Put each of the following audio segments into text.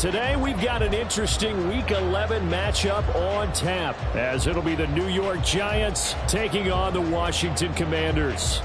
Today we've got an interesting Week 11 matchup on tap, as it'll be the New York Giants taking on the Washington Commanders.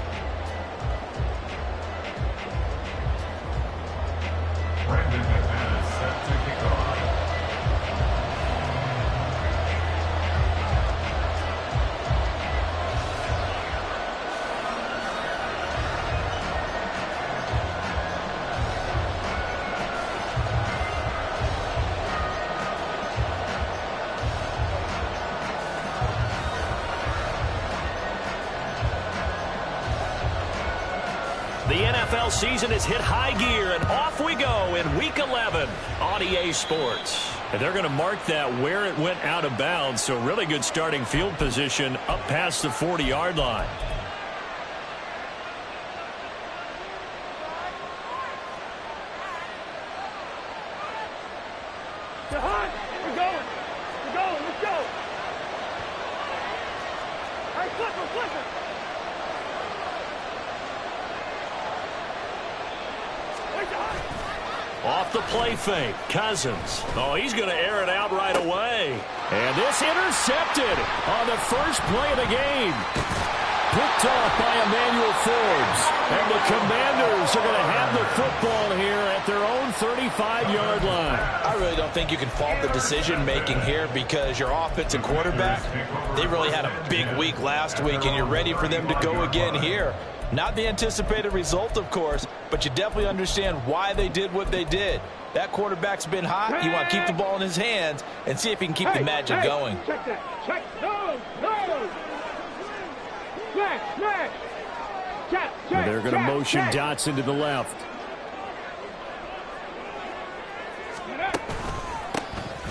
The NFL season has hit high gear, and off we go in Week 11 on EA Sports. And they're going to mark that where it went out of bounds, so really good starting field position up past the 40-yard line. We're going, let's go. All right, flip him. Off the play fake, Cousins. Oh, he's going to air it out right away. And this intercepted on the first play of the game. Picked off by Emmanuel Forbes. And the Commanders are going to have the football here at their own 35-yard line. I really don't think you can fault the decision-making here because your offense and quarterback, they really had a big week last week, and you're ready for them to go again here. Not the anticipated result, of course, but you definitely understand why they did what they did. That quarterback's been hot. You want to keep the ball in his hands and see if he can keep the magic going. Check that. Check. No. Smash. Check. They're going to motion Dotson to the left.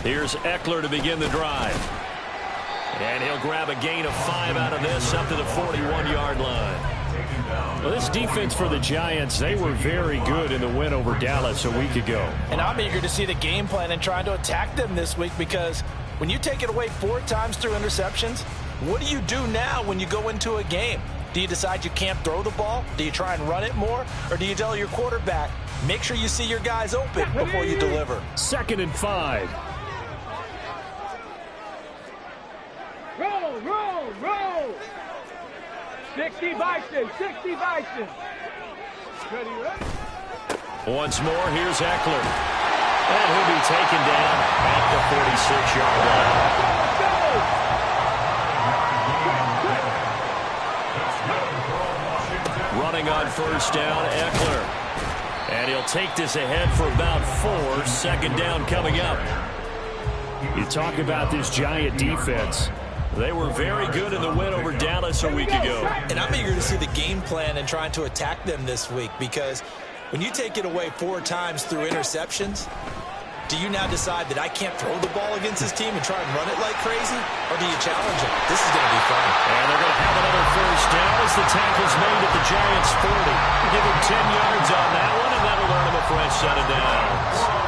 Here's Eckler to begin the drive. And he'll grab a gain of 5 out of this up to the 41-yard line. Well, this defense for the Giants, they were very good in the win over Dallas a week ago. And I'm eager to see the game plan and trying to attack them this week because when you take it away 4 times through interceptions, what do you do now when you go into a game? Do you decide you can't throw the ball? Do you try and run it more? Or do you tell your quarterback, make sure you see your guys open before you deliver? 2nd and 5. Roll. 60 Bison. Ready? Once more, here's Eckler. And he'll be taken down at the 46-yard line. Running on first down, Eckler. And he'll take this ahead for about 4. 2nd down coming up. You talk about this Giant defense. They were very good in the win over Dallas a week ago. And I'm eager to see the game plan and trying to attack them this week because when you take it away 4 times through interceptions, do you now decide that I can't throw the ball against this team and try and run it like crazy? Or do you challenge them? This is going to be fun. And they're going to have another first down as the tackle's made at the Giants' 40. Give him 10 yards on that one, and that'll earn him a fresh set of downs.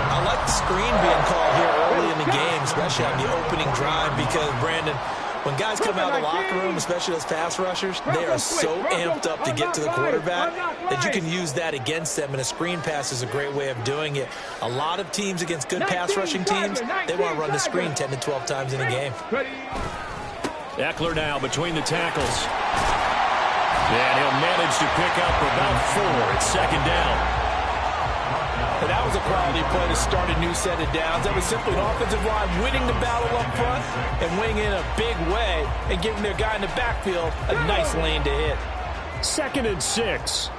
I like the screen being called here early in the game, especially on the opening drive, because, Brandon, when guys come out of the locker room, especially those pass rushers, they are so amped up to get to the quarterback that you can use that against them, and a screen pass is a great way of doing it. A lot of teams against good pass rushing teams, they want to run the screen 10 to 12 times in a game. Eckler now between the tackles. And he'll manage to pick up about 4 at 2nd down. And that was a quality play to start a new set of downs. That was simply an offensive line winning the battle up front and winning in a big way and giving their guy in the backfield a nice lane to hit. 2nd and 6.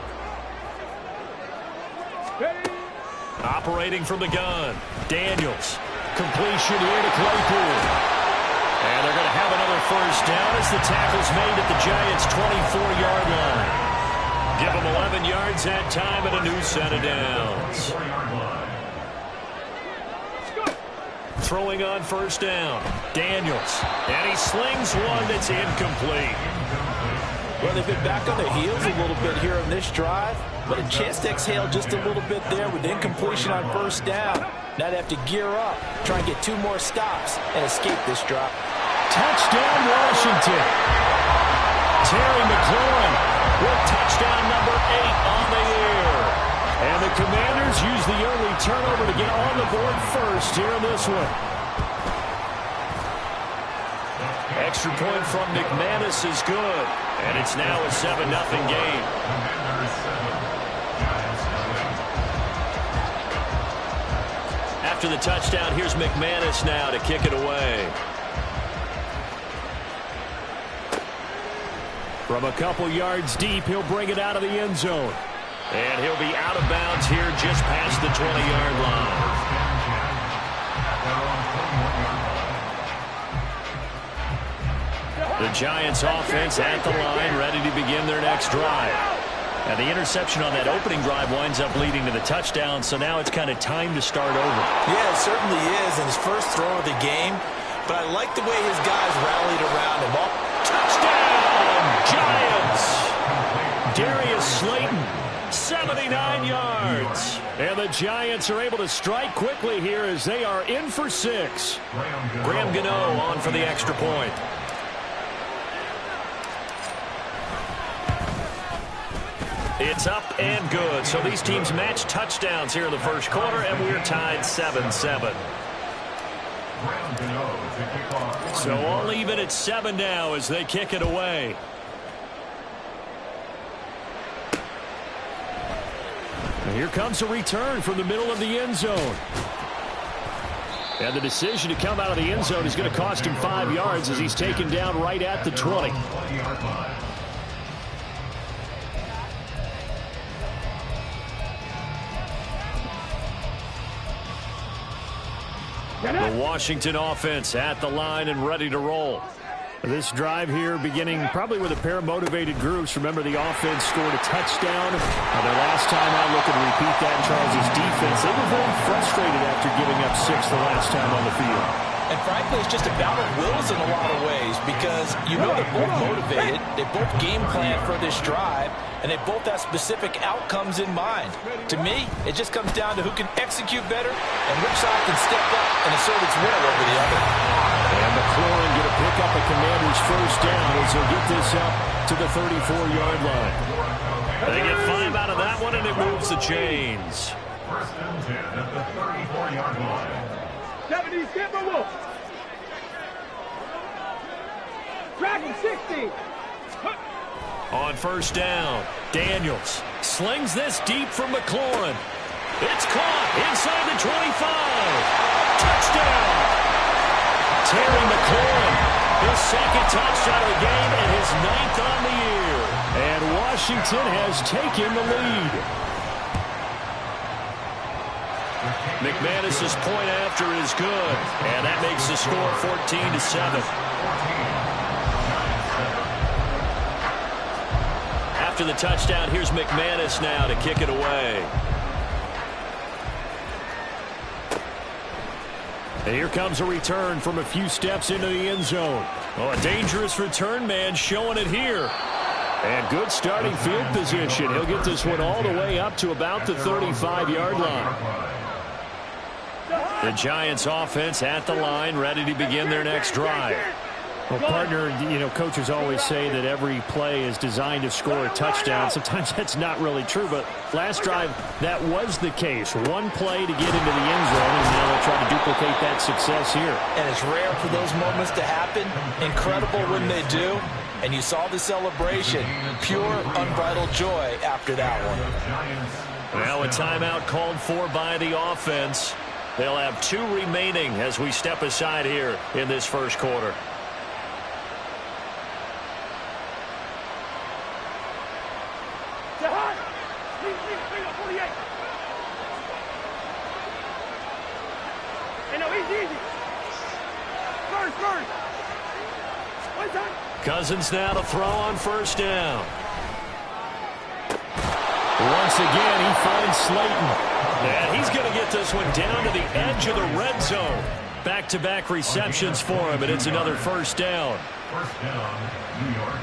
Operating from the gun, Daniels. Completion here to Claypool. And they're going to have another first down as the tackle's made at the Giants' 24-yard line. Give them 11 yards that time and a new set of downs. Throwing on first down, Daniels. And he slings one that's incomplete. Well, they've been back on their heels a little bit here on this drive, but a chance to exhale just a little bit there with incompletion on first down. Now they have to gear up, try and get 2 more stops, and escape this drop. Touchdown, Washington. Terry McLaurin with touchdown number 8 on the year. And the Commanders use the early turnover to get on the board first here in this one. Extra point from McManus is good. And it's now a 7-0 game. After the touchdown, here's McManus now to kick it away. From a couple yards deep, he'll bring it out of the end zone. And he'll be out of bounds here just past the 20-yard line. The Giants offense at the line, ready to begin their next drive. And the interception on that opening drive winds up leading to the touchdown, so now it's kind of time to start over. Yeah, it certainly is, and his first throw of the game. But I like the way his guys rallied around him. Touchdown, Giants! Darius Slayton, 79 yards. And the Giants are able to strike quickly here as they are in for 6. Graham Gano on for the extra point. It's up and good. So these teams match touchdowns here in the first quarter, and we're tied 7-7. So all even at 7 now as they kick it away. And here comes a return from the middle of the end zone. And the decision to come out of the end zone is going to cost him 5 yards as he's taken down right at the 20. The Washington offense at the line and ready to roll. This drive here beginning probably with a pair of motivated groups. Remember, the offense scored a touchdown. Their last time out, looking to repeat that. Charles' defense, they were very frustrated after giving up 6 the last time on the field. And frankly, it's just a battle of wills in a lot of ways because you know they're both motivated, they both game plan for this drive, and they both have specific outcomes in mind. To me, it just comes down to who can execute better and which side can step up and assert its will over the other. And McLaurin going to pick up a Commander's first down as he'll get this up to the 34-yard line. They get 5 out of that one, and it moves the chains. First and 10 at the 34-yard line. 70 Timberwolves. Dragon 60. On first down, Daniels slings this deep from McLaurin. It's caught inside the 25. Touchdown! Terry McLaurin, his second touchdown of the game and his 9th on the year. And Washington has taken the lead. McManus's point after is good, and that makes the score 14-7. After the touchdown, here's McManus now to kick it away. And here comes a return from a few steps into the end zone. Oh, a dangerous return man showing it here. And good starting field position. He'll get this one all the way up to about the 35-yard line. The Giants offense at the line, ready to begin their next drive. Well, partner, you know, coaches always say that every play is designed to score a touchdown. Sometimes that's not really true, but last drive, that was the case. One play to get into the end zone, and now they'll try to duplicate that success here. And it's rare for those moments to happen. Incredible when they do. And you saw the celebration. Pure, unbridled joy after that one. Now a timeout called for by the offense. They'll have 2 remaining as we step aside here in this first quarter. Cousins now to throw on first down. Once again, he finds Slayton. And he's going to get this one down to the edge of the red zone. Back-to-back receptions for him, and it's another first down. First down, New York.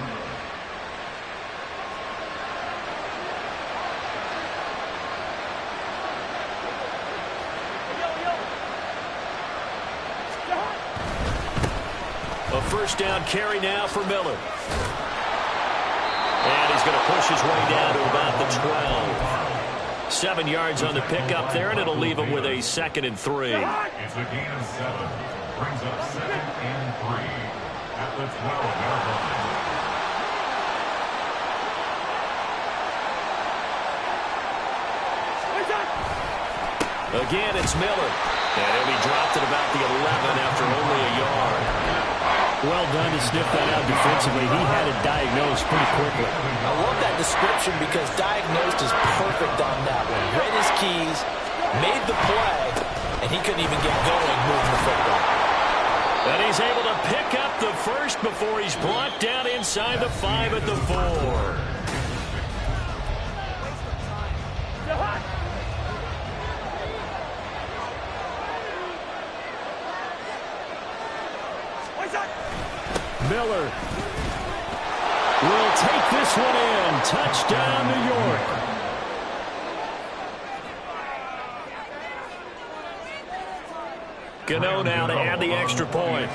A first down carry now for Miller. And he's going to push his way down to about the 12. 7 yards on the pickup there, and it'll leave him with a 2nd and 3. It's a gain of 7. Brings up 2nd and 3 at the 12-yard line. Again, it's Miller. And he'll be dropped at about the 11 after only a yard. Well done to sniff that out defensively. He had it diagnosed pretty quickly. I love that description because diagnosed is perfect on that one. Read his keys, made the play, and he couldn't even get going moving the football. And he's able to pick up the first before he's brought down inside the 5 at the 4. Miller will take this one in. Touchdown, New York. Gano now to add the extra point.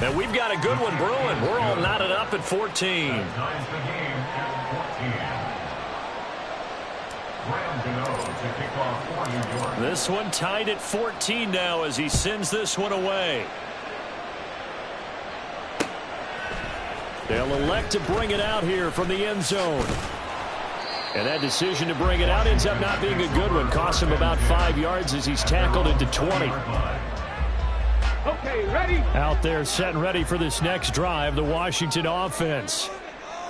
And we've got a good one brewing. We're all knotted up at 14. This one tied at 14 now as he sends this one away. They'll elect to bring it out here from the end zone. And that decision to bring it out ends up not being a good one. Costs him about 5 yards as he's tackled into 20. Okay, ready? Out there set and ready for this next drive, the Washington offense.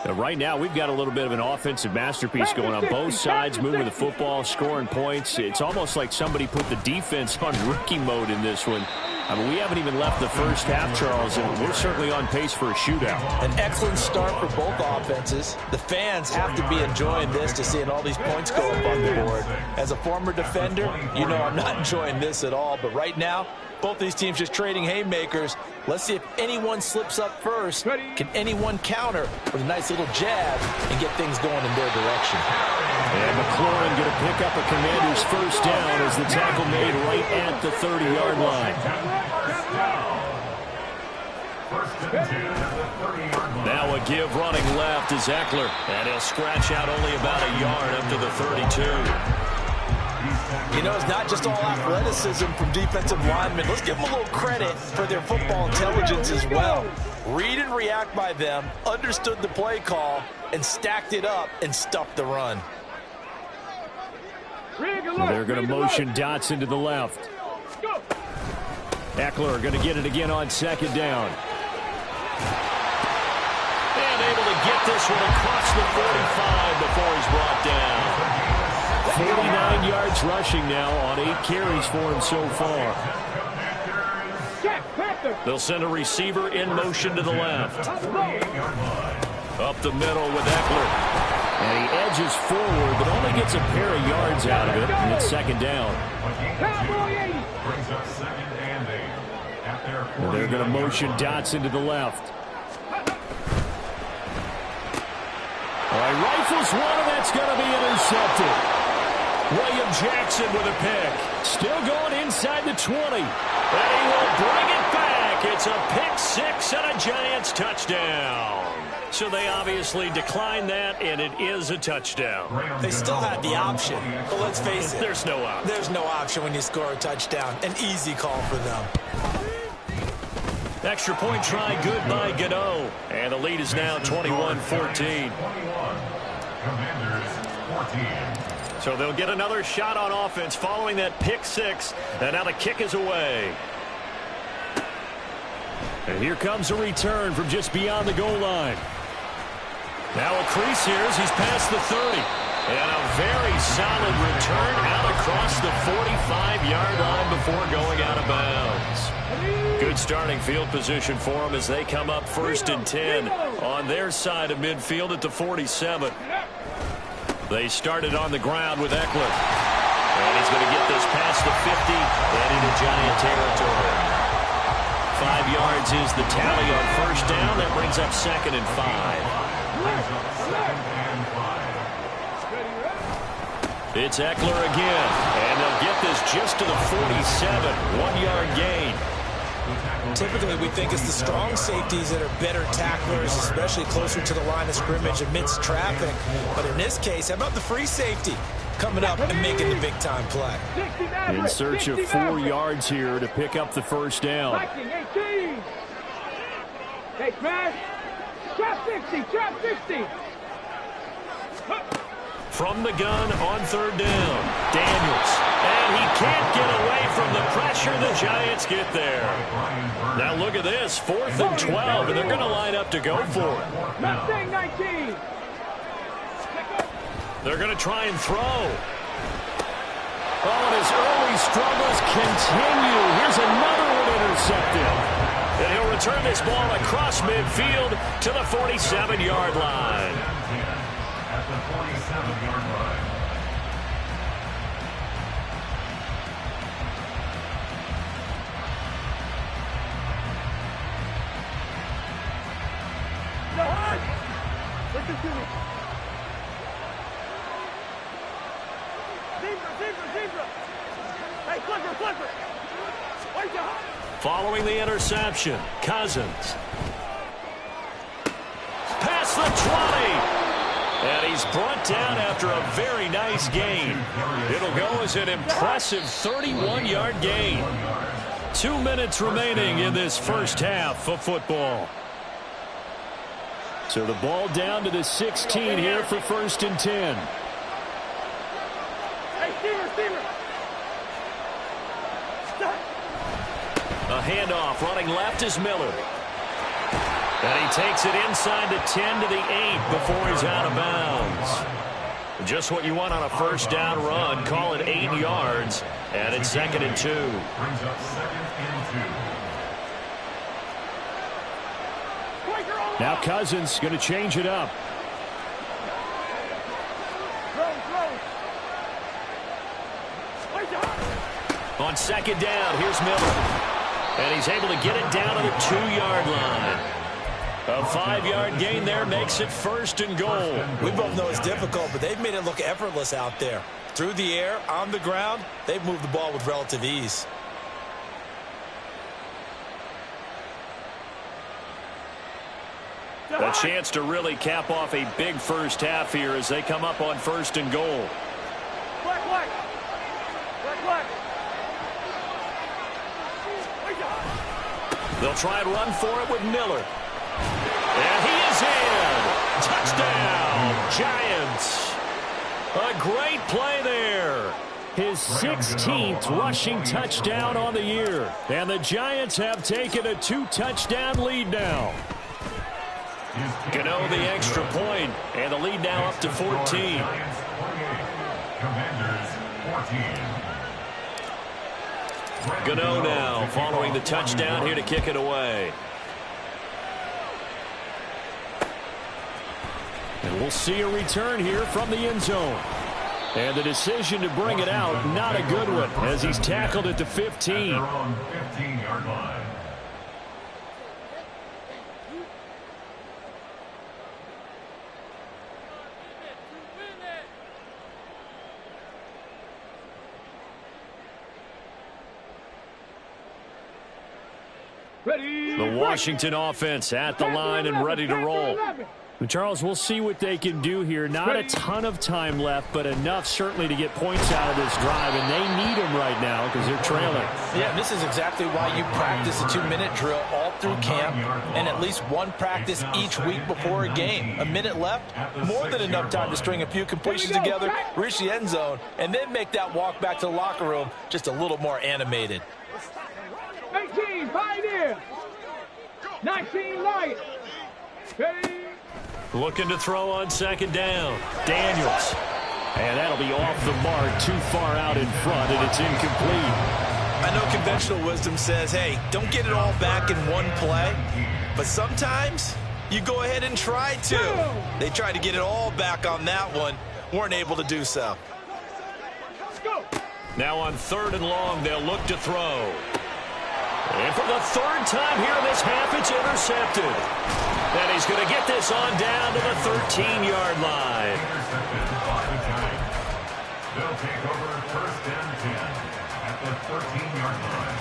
Right now, we've got a little bit of an offensive masterpiece going on both sides, moving the football, scoring points. It's almost like somebody put the defense on rookie mode in this one. I mean, we haven't even left the first half, Charles, and we're certainly on pace for a shootout. An excellent start for both offenses. The fans have to be enjoying this to seeing all these points go up on the board. As a former defender, you know I'm not enjoying this at all, but right now, both these teams just trading haymakers. Let's see if anyone slips up first. Can anyone counter with a nice little jab and get things going in their direction? And McLaurin going to pick up a Commander's first down as the tackle made right at the 30-yard line. Now a give running left is Eckler, and he'll scratch out only about a yard up to the 32. You know, it's not just all athleticism from defensive linemen. Let's give them a little credit for their football intelligence as well. Read and react by them, understood the play call, and stacked it up and stuffed the run. They're going to motion Dotson to the left. Eckler going to get it again on second down. And able to get this one across the 45 before he's brought down. 49 yards rushing now on 8 carries for him so far. They'll send a receiver in motion to the left. Up the middle with Eckler. And he edges forward, but only gets a pair of yards out of it, and it's second down. And they're going to motion Dotson to the left. All right, rifles one, and that's going to be intercepted. William Jackson with a pick. Still going inside the 20. And he will bring it back. It's a pick six and a Giants touchdown. So they obviously declined that, and it is a touchdown. They still had the option, but let's face it. There's no option. There's no option when you score a touchdown. An easy call for them. Extra point try good by Gano. And the lead is now 21-14. So they'll get another shot on offense following that pick six. And now the kick is away. And here comes a return from just beyond the goal line. Now a crease here as he's past the 30. And a very solid return out across the 45-yard line before going out of bounds. Good starting field position for them as they come up 1st and 10 on their side of midfield at the 47. They started on the ground with Eckler. And he's going to get this past the 50 and into Giant territory. 5 yards is the tally on first down. That brings up 2nd and 5. It's Eckler again. And they'll get this just to the 47. 1-yard gain. typically we think it's the strong safeties that are better tacklers, especially closer to the line of scrimmage amidst traffic. But in this case, how about the free safety coming up and making the big-time play? In search of 4 yards here to pick up the first down. Hey, Crash. Trap 60, trap 60. From the gun on third down, Daniels. And he can't get away from the pressure. The Giants get there. Now look at this, 4th and 12, and they're going to line up to go for it. Mustang 19. They're going to try and throw. Oh, and his early struggles continue. Here's another one intercepted. And he'll return this ball across midfield to the 47-yard line. At the 47-yard line. No, hard. Listen to me. Zebra. Hey, Clipper. Wait your heart. Following the interception, Cousins. Past the 20. And he's brought down after a very nice gain. It'll go as an impressive 31-yard gain. 2 minutes remaining in this first half of football. So the ball down to the 16 here for 1st and 10. Hey, Steamer. A handoff running left is Miller. And he takes it inside the 10 to the 8 before he's out of bounds. Just what you want on a first down run. Call it 8 yards. And it's 2nd and 2. Brings up 2nd and 2. Now Cousins going to change it up. On 2nd down, here's Miller. And he's able to get it down to the 2-yard line. A 5-yard gain there makes it 1st and goal. We both know it's difficult, but they've made it look effortless out there. Through the air, on the ground, they've moved the ball with relative ease. A chance to really cap off a big first half here as they come up on 1st and goal. Black. They'll try and run for it with Miller. And he is in. Touchdown, Giants. A great play there. His 16th rushing touchdown on the year. And the Giants have taken a 2-touchdown lead now. Gano the extra point, and the lead now up to 14. Giants 48. Commanders 14. Gano now following the touchdown here to kick it away. And we'll see a return here from the end zone. And the decision to bring it out, not a good one, as he's tackled at the 15. They're on 15-yard line. The Washington offense at the line and ready to roll. Charles, we'll see what they can do here. Not a ton of time left, but enough certainly to get points out of this drive, and they need them right now because they're trailing. Yeah, this is exactly why you practice a 2-minute drill all through camp and at least one practice each week before a game. A minute left, more than enough time to string a few completions together, reach the end zone, and then make that walk back to the locker room just a little more animated. 18, Pioneer. 19, Light. Looking to throw on 2nd down. Daniels. And that'll be off the mark, too far out in front, and it's incomplete. I know conventional wisdom says, hey, don't get it all back in one play. But sometimes you go ahead and try to. They tried to get it all back on that one. Weren't able to do so. Now on 3rd and long, they'll look to throw. And for the 3rd time here in this half, it's intercepted. And he's going to get this on down to the 13-yard line. Intercepted by the Giants. They'll take over 1st and 10 at the 13-yard line.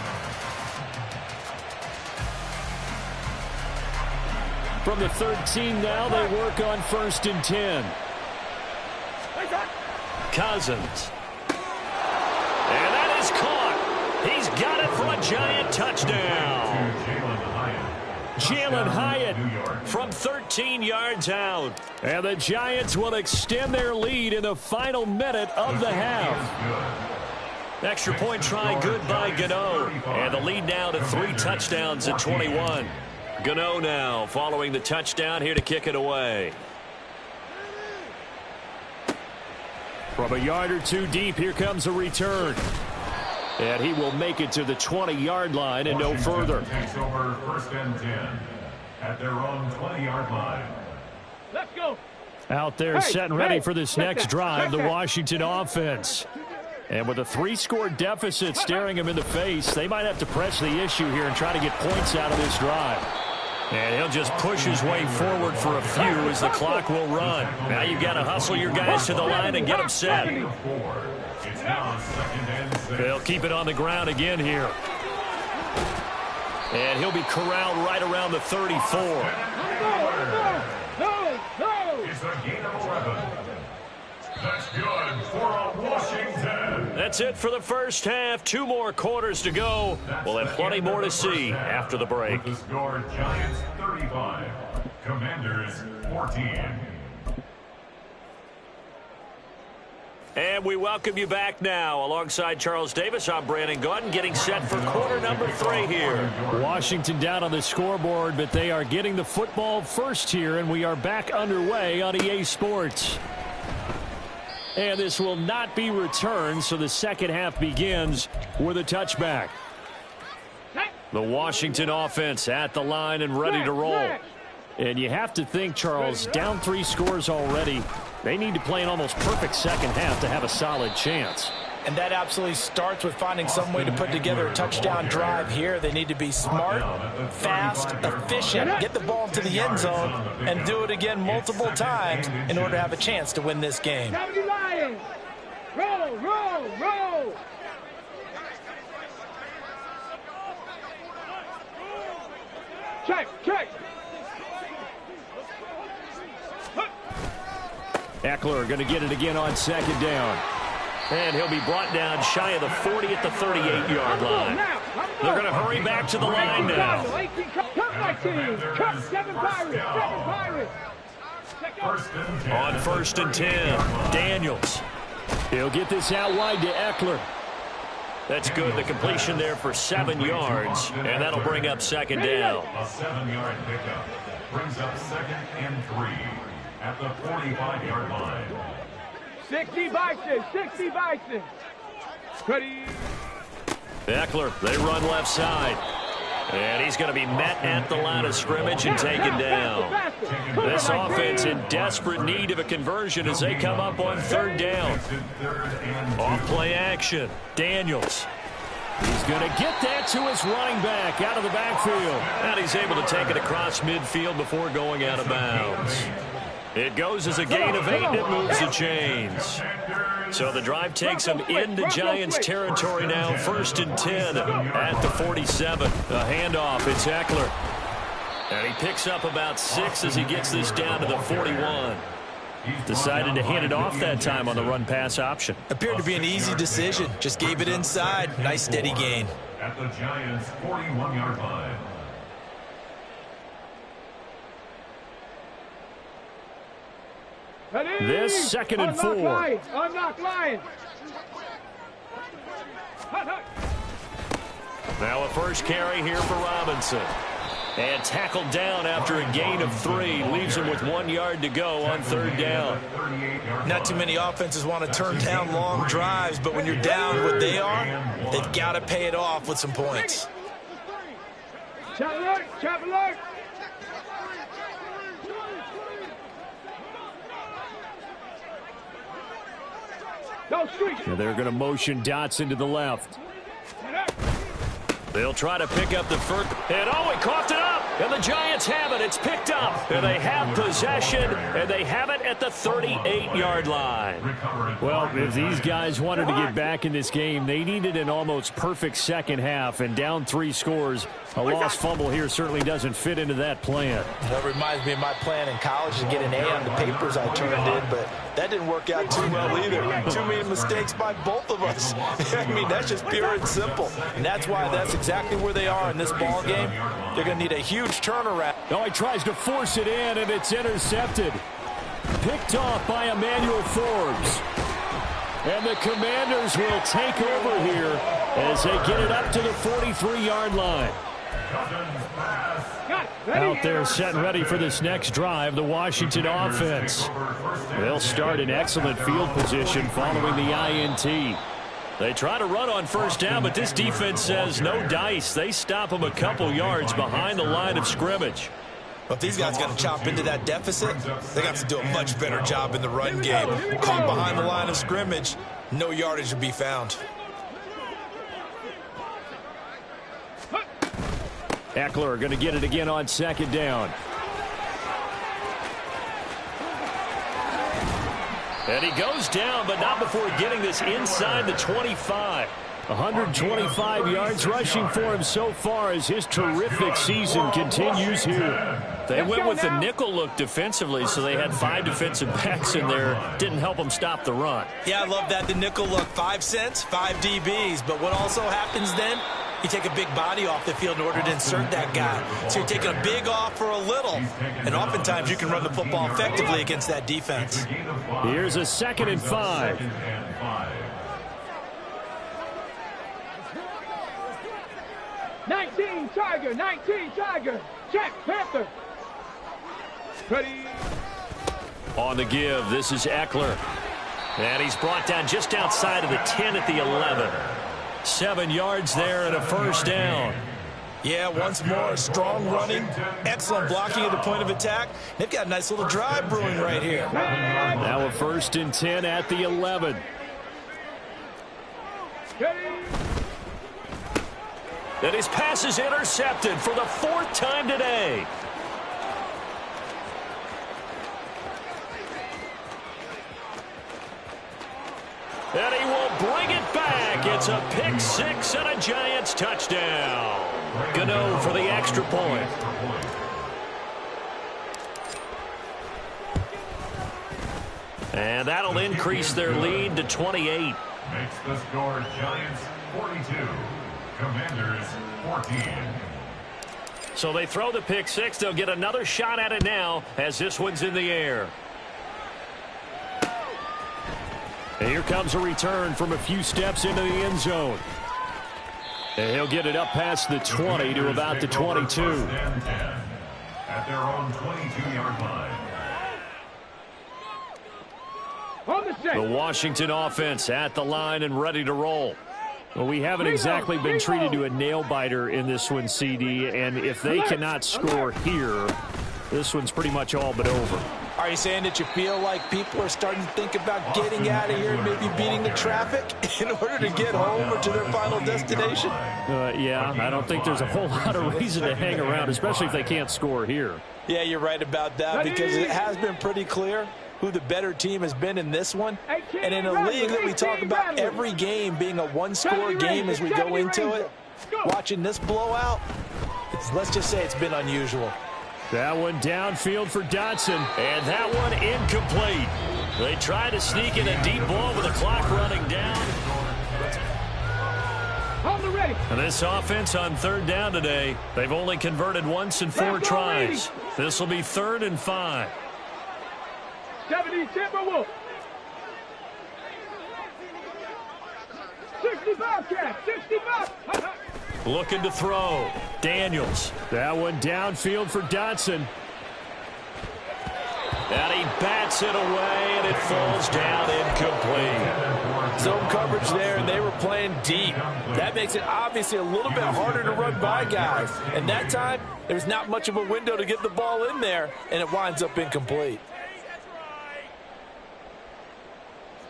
From the 13 now, they work on 1st and 10. Cousins. And that is caught. He's got it for a Giant touchdown. Jalen Hyatt from 13 yards out. And the Giants will extend their lead in the final minute of the half. Extra point try good by Gano. And the lead now to 3 touchdowns at 21. Gano now following the touchdown here to kick it away. From a yard or two deep, here comes a return. And he will make it to the 20-yard line and no further. Takes over 1st and 10 at their own 20-yard line. Let's go. Out there set and ready for this next drive, the Washington offense. And with a 3-score deficit staring him in the face, they might have to press the issue here and try to get points out of this drive. And he'll just push his way forward for a few as the clock will run. Now you've got to hustle your guys to the line and get them set. It's now 2nd and 6. They'll keep it on the ground again here. And he'll be corralled right around the 34. No. It's a gain of 11. That's good for a Washington. That's it for the first half. 2 more quarters to go. We'll have plenty more to see after the break. With the score, Giants 35, Commanders 14. And we welcome you back now. Alongside Charles Davis, I'm Brandon Gordon, getting set for quarter number 3 here. Washington down on the scoreboard, but they are getting the football first here, and we are back underway on EA Sports. And this will not be returned, so the second half begins with a touchback. The Washington offense at the line and ready to roll. And you have to think, Charles, down 3 scores already. They need to play an almost perfect second half to have a solid chance. And that absolutely starts with finding some way to put together a touchdown drive here. They need to be smart, fast, efficient, get the ball into the end zone, and do it again multiple times in order to have a chance to win this game. 70 Lions. Roll. Check. Eckler going to get it again on 2nd down. And he'll be brought down shy of the 40 at the 38-yard line. They're going to hurry back to the line now. Cut 7 Pirates. On 1st and 10, Daniels. He'll get this out wide to Eckler. That's good. The completion there for 7 yards, and that'll bring up 2nd down. A 7-yard pickup brings up 2nd and 3 at the 45-yard line. 60 Bison. Ready. Eckler, they run left side. And he's going to be met at the line of scrimmage and taken down. This offense in desperate need of a conversion as they come up on 3rd down. Off play action. Daniels. He's going to get that to his running back out of the backfield. And he's able to take it across midfield before going out of bounds. It goes as a gain of 8, and it moves the chains. So the drive takes him into Giants territory now. 1st and 10 at the 47. A handoff. It's Eckler. And he picks up about 6 as he gets this down to the 41. Decided to hand it off that time on the run-pass option. Appeared to be an easy decision. Just gave it inside. Nice steady gain. At the Giants' 41-yard line. This 2nd and 4. Unlock Lions. Now a first carry here for Robinson. And tackled down after a gain of 3. Leaves him with 1 yard to go on 3rd down. Not too many offenses want to turn down long drives, but when you're down what they are, they've got to pay it off with some points. Trap alert. And they're going to motion Dotson to the left. They'll try to pick up the first. And he coughed it up. And the Giants have it. It's picked up. And they have possession. And they have it at the 38-yard line. Well, if these guys wanted to get back in this game, they needed an almost perfect second half. And down 3 scores, a lost fumble here certainly doesn't fit into that plan. That reminds me of my plan in college to get an A on the papers I turned in, but that didn't work out too well either. Too many mistakes by both of us. I mean, that's just pure and simple. And that's why that's exactly where they are in this ball game. They're going to need a huge turnaround. Oh, he tries to force it in, and it's intercepted. Picked off by Emmanuel Forbes. And the Commanders will take over here as they get it up to the 43-yard line. Out there set and ready for this next drive, the Washington offense. They'll start in excellent field position following the INT. They try to run on first down, but this defense says no dice. They stop them a couple yards behind the line of scrimmage. But if these guys got to chop into that deficit, they got to do a much better job in the run game. Caught behind the line of scrimmage, no yardage to be found. Eckler going to get it again on second down. And he goes down, but not before getting this inside the 25. 125 yards rushing for him so far as his terrific season continues here. They went with the nickel look defensively, so they had 5 defensive backs in there. Didn't help them stop the run. Yeah, I love that. The nickel look, 5 cents, 5 DBs. But what also happens then, you take a big body off the field in order to insert that guy. So you're taking a big off for a little. And oftentimes you can run the football effectively against that defense. Here's a 2nd and 5. 19 Tiger, 19 Tiger. Check, Panther. Ready. On the give, this is Eckler. And he's brought down just outside of the 10 at the 11. 7 yards there and a first down. Yeah, once more, strong running, excellent blocking at the point of attack. They've got a nice little drive brewing right here. Now a 1st and 10 at the 11. And his pass is intercepted for the 4th time today. And he will bring it back. It's a pick 6 and a Giants touchdown. Gano for the extra point. And that'll increase their lead to 28. Makes the score Giants 42, Commanders 14. So they throw the pick 6. They'll get another shot at it now as this one's in the air. And here comes a return from a few steps into the end zone. And he'll get it up past the 20 to about the 22. At their own 22-yard line. The Washington offense at the line and ready to roll. Well, we haven't exactly been treated to a nail-biter in this one, CD, and if they cannot score here, this one's pretty much all but over. Are you saying that you feel like people are starting to think about getting out of here and maybe beating the traffic in order to get home or to their final destination? Yeah, I don't think there's a whole lot of reason to hang around, especially if they can't score here. Yeah, you're right about that because it has been pretty clear who the better team has been in this one. And in a league that we talk about every game being a one-score game as we go into it, watching this blowout, let's just say it's been unusual. That one downfield for Dotson. And that one incomplete. They try to sneak in a deep ball with the clock running down. And this offense on 3rd down today, they've only converted once in 4 tries. This will be 3rd and 5. 70 Timberwolves. 65 cat, 65. Looking to throw. Daniels. That one downfield for Dotson. And he bats it away, and it falls down incomplete. Zone coverage there, and they were playing deep. That makes it obviously a little bit harder to run by guys. And that time, there's not much of a window to get the ball in there, and it winds up incomplete.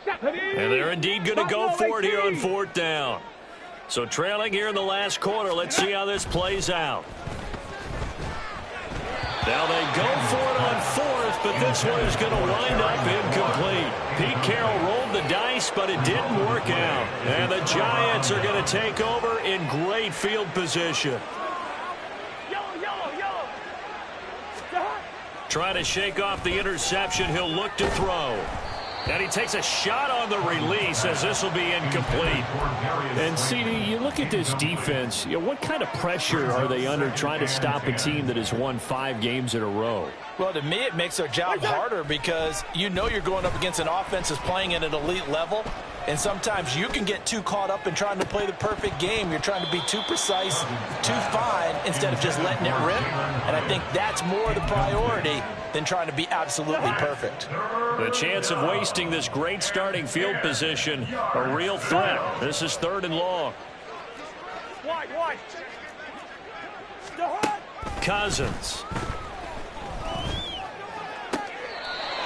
And they're indeed going to go for it here on 4th down. So trailing here in the last quarter. Let's see how this plays out. Now they go for it on fourth, but this one is going to wind up incomplete. Pete Carroll rolled the dice, but it didn't work out. And the Giants are going to take over in great field position. Trying to shake off the interception. He'll look to throw. And he takes a shot on the release as this will be incomplete. And, CD, you look at this defense, what kind of pressure are they under trying to stop a team that has won 5 games in a row? Well, to me, it makes their job harder because you're going up against an offense that's playing at an elite level. And sometimes you can get too caught up in trying to play the perfect game. You're trying to be too precise, too fine, instead of just letting it rip. And I think that's more the priority than trying to be absolutely perfect. The chance of wasting this great starting field position, a real threat. This is 3rd and long. Cousins.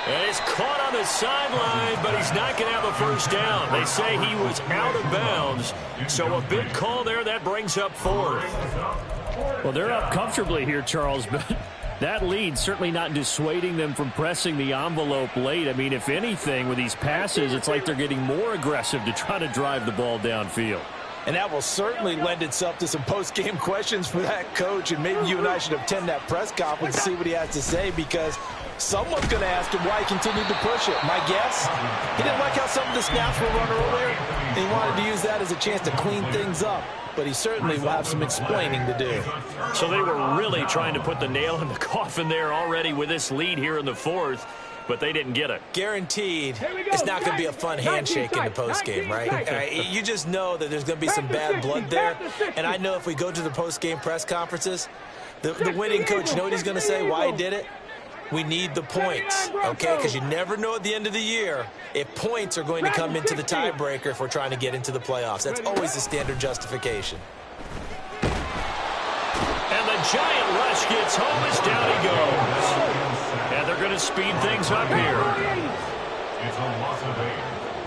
And he's caught on the sideline, but he's not going to have a first down. They say he was out of bounds. So a big call there. That brings up 4th. Well, they're up comfortably here, Charles, but that lead certainly not dissuading them from pressing the envelope late. I mean, if anything, with these passes, it's like they're getting more aggressive to try to drive the ball downfield. And that will certainly lend itself to some post-game questions for that coach. And maybe you and I should attend that press conference and see what he has to say, because someone's going to ask him why he continued to push it. My guess, he didn't like how some of the snaps were run earlier, and he wanted to use that as a chance to clean things up. But he certainly will have some explaining to do. So they were really trying to put the nail in the coffin there already with this lead here in the 4th, but they didn't get it. Guaranteed, it's not going to be a fun handshake in the postgame, right? You just know that there's going to be some bad blood there. And I know if we go to the postgame press conferences, the winning coach, you know what he's going to say, why he did it? We need the points, okay? Because you never know at the end of the year if points are going to come into the tiebreaker if we're trying to get into the playoffs. That's always the standard justification. And the giant rush gets home as down he goes. And they're going to speed things up here. It's a loss of 8.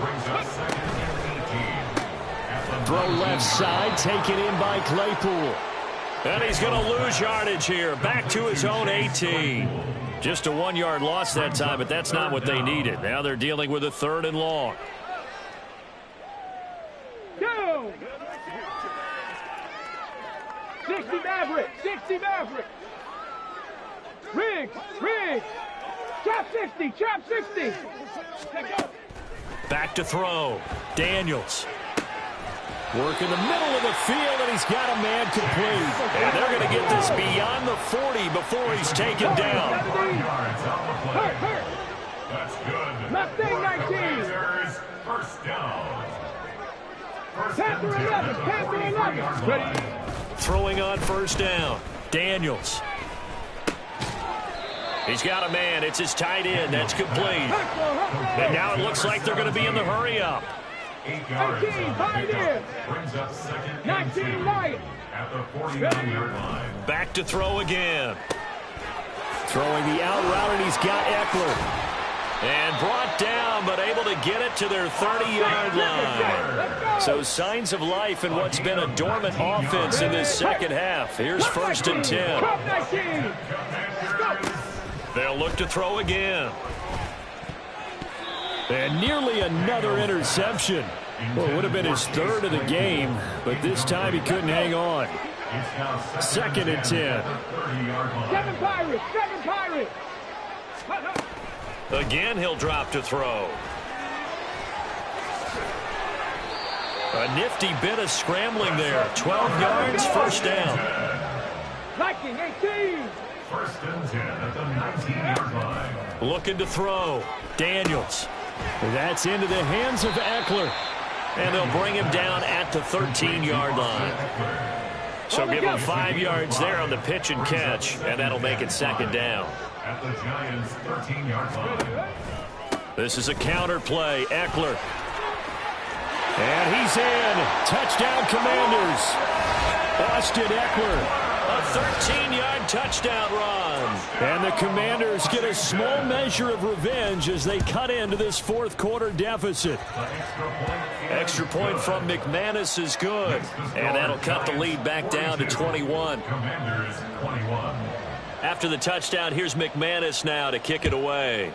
Brings up 2nd and 18. Throw left side, taken in by Claypool. And he's going to lose yardage here. Back to his own 18. Just a 1-yard loss that time, but that's not what they needed. Now they're dealing with a 3rd and long. Go! 60 Maverick! 60 Maverick! Riggs! Riggs! Trap 60! Trap 60! Back to throw. Daniels. Work in the middle of the field, and he's got a man complete. And they're going to get this beyond the 40 before he's taken down. Hurt, hurt! That's good. Mustang 19! There's first down. Panther 11! Panther 11! Ready? Throwing on first down. Daniels. He's got a man. It's his tight end. That's complete. And now it looks like they're going to be in the hurry-up. 8 yards. 18, Pioneer! Brings up 2nd and 19, 2 Light! at the 49-yard line. Back to throw again. Throwing the out route, and he's got Eckler. And brought down, but able to get it to their 30-yard line. So signs of life in what's been a dormant offense in this second half. Here's 1st and 10. They'll look to throw again. And nearly another interception. Well, it would have been his 3rd of the game, but this time he couldn't hang on. 2nd and 10. 7 Pirates! 7 Pirates! Again, he'll drop to throw. A nifty bit of scrambling there. 12 yards, first down. Viking 18! 1st and 10 at the 19-yard line. Looking to throw. Daniels. That's into the hands of Eckler. And they'll bring him down at the 13-yard line. So give him 5 yards there on the pitch and catch, and that'll make it 2nd down. At the Giants' 13-yard line. This is a counter play. Eckler. And he's in. Touchdown, Commanders. Austin Eckler A 13-yard touchdown run. And the Commanders get a small measure of revenge as they cut into this fourth quarter deficit. Extra point from McManus is good. And that'll cut the lead back down to 21. Commanders 21. After the touchdown, here's McManus now to kick it away.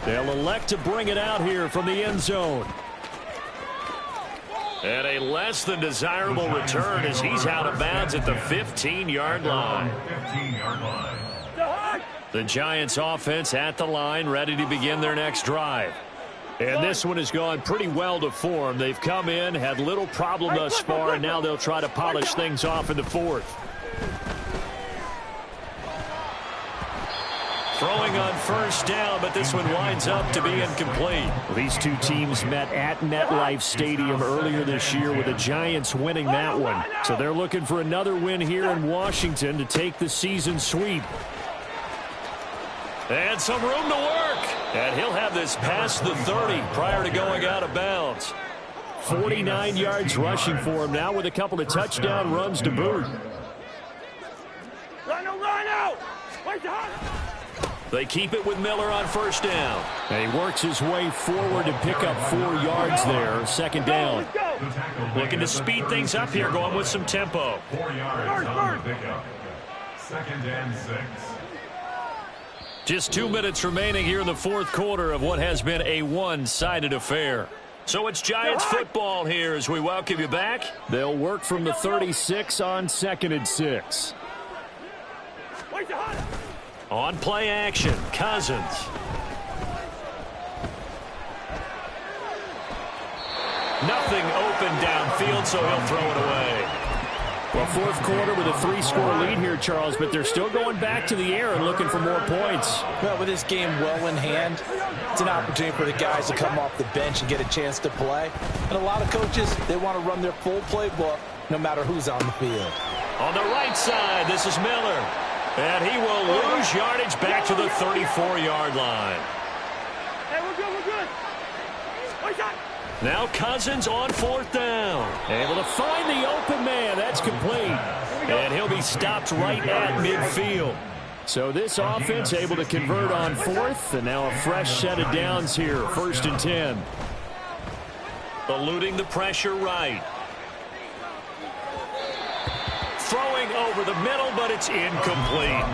They'll elect to bring it out here from the end zone. And a less than desirable return as he's out of bounds at the 15-yard line. 15-yard line. The Giants offense at the line, ready to begin their next drive. And this one has gone pretty well to form. They've come in, had little problem thus far, and now they'll try to polish things off in the fourth. Throwing on first down, but this one winds up to be incomplete. These two teams met at MetLife Stadium earlier this year with the Giants winning that one. So they're looking for another win here in Washington to take the season sweep. And some room to work. And he'll have this past the 30 prior to going out of bounds. 49 yards rushing for him now with a couple of touchdown runs to boot. Run out! Wait the hot! They keep it with Miller on first down. And he works his way forward to pick up 4 yards there. Second down. Looking to speed things up here, going with some tempo. 4 yards on the pickup. 2nd and 6. Just 2 minutes remaining here in the fourth quarter of what has been a one-sided affair. So it's Giants football here as we welcome you back. They'll work from the 36 on 2nd and 6. On play action, Cousins. Nothing open downfield, so he'll throw it away. Well, fourth quarter with a 3-score lead here, Charles, but they're still going back to the air and looking for more points. Well, with this game well in hand, it's an opportunity for the guys to come off the bench and get a chance to play. And a lot of coaches, they want to run their full playbook no matter who's on the field. On the right side, this is Miller. And he will lose yardage back to the 34-yard line. Hey, we're good. Now Cousins on fourth down. Able to find the open man. That's complete. And he'll be stopped right at midfield. So this offense able to convert on fourth, and now a fresh set of downs here. 1st and 10. Eluding the pressure right. Throwing over the middle, but it's incomplete.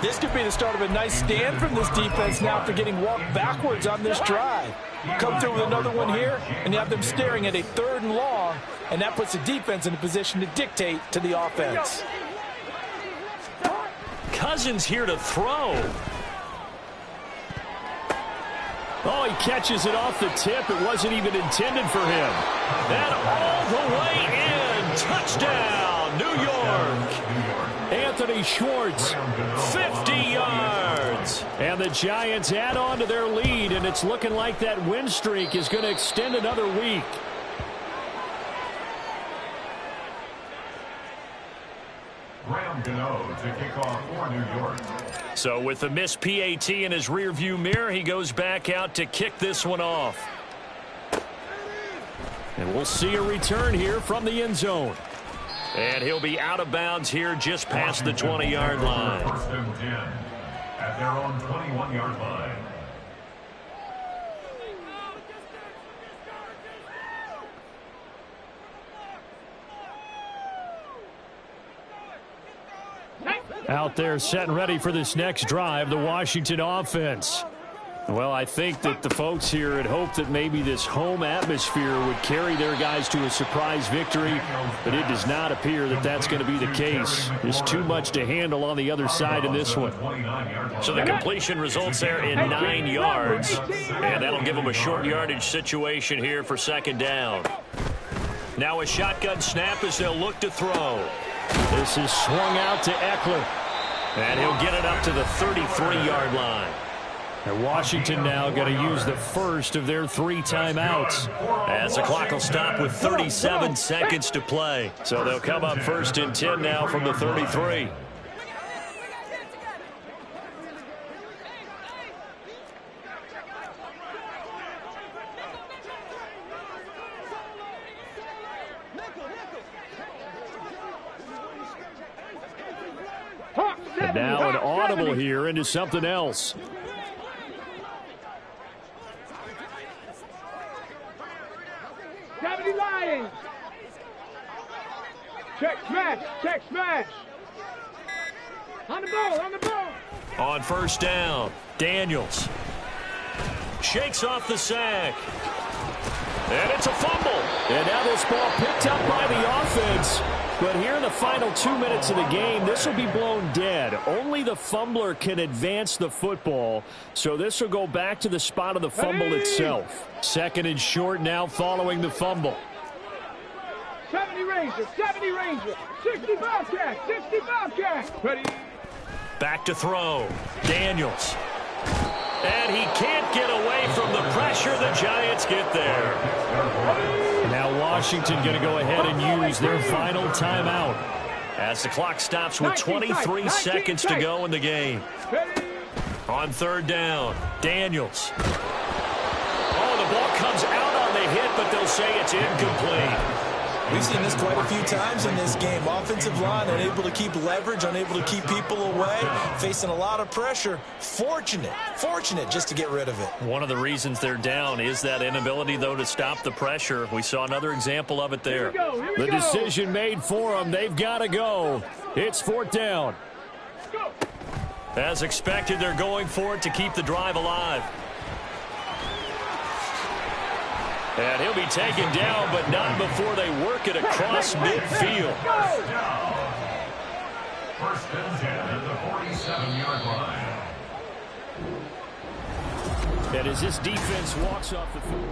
This could be the start of a nice stand from this defense now after getting walked backwards on this drive. Come through with another one here, and you have them staring at a 3rd and long, and that puts the defense in a position to dictate to the offense. Cousins here to throw. Oh, he catches it off the tip. It wasn't even intended for him. And all the way in. Touchdown, New York. Anthony Schwartz, 50 yards. And the Giants add on to their lead, and it's looking like that win streak is going to extend another week. To kick off for New York. So with the missed PAT in his rearview mirror, he goes back out to kick this one off. And we'll see a return here from the end zone. And he'll be out of bounds here just past the 20-yard line. 1st and 10 at their own 21-yard line. Out there set and ready for this next drive, the Washington offense. Well, I think that the folks here had hoped that maybe this home atmosphere would carry their guys to a surprise victory, but it does not appear that that's going to be the case. There's too much to handle on the other side in this one. So the completion results there in 9 yards, and that'll give them a short yardage situation here for 2nd down. Now a shotgun snap as they'll look to throw. This is swung out to Eckler. And he'll get it up to the 33-yard line. And Washington now going to use the first of their 3 timeouts. As the clock will stop with 37 seconds to play. So they'll come up 1st and 10 now from the 33. Now an audible here into something else. Lions. Check smash. On the ball. On first down, Daniels shakes off the sack. And it's a fumble. And now this ball picked up by the offense. But here in the final 2 minutes of the game, this will be blown dead. Only the fumbler can advance the football. So this will go back to the spot of the fumble itself. Second and short now following the fumble. 70 Ranger, 60 Bobcat. Ready. Back to throw. Daniels. And he can't get away from the pressure. The Giants get there. Now Washington going to go ahead and use their final timeout. As the clock stops with 23 seconds to go in the game. On third down, Daniels. Oh, the ball comes out on the hit, but they'll say it's incomplete. We've seen this quite a few times in this game. Offensive line unable to keep leverage, unable to keep people away, facing a lot of pressure. Fortunate just to get rid of it. One of the reasons they're down is that inability, though, to stop the pressure. We saw another example of it there. The decision made for them. They've got to go. It's fourth down. As expected, they're going for it to keep the drive alive. And he'll be taken down, but not before they work it across midfield. First and 10 at the 47-yard line. And as this defense walks off the field.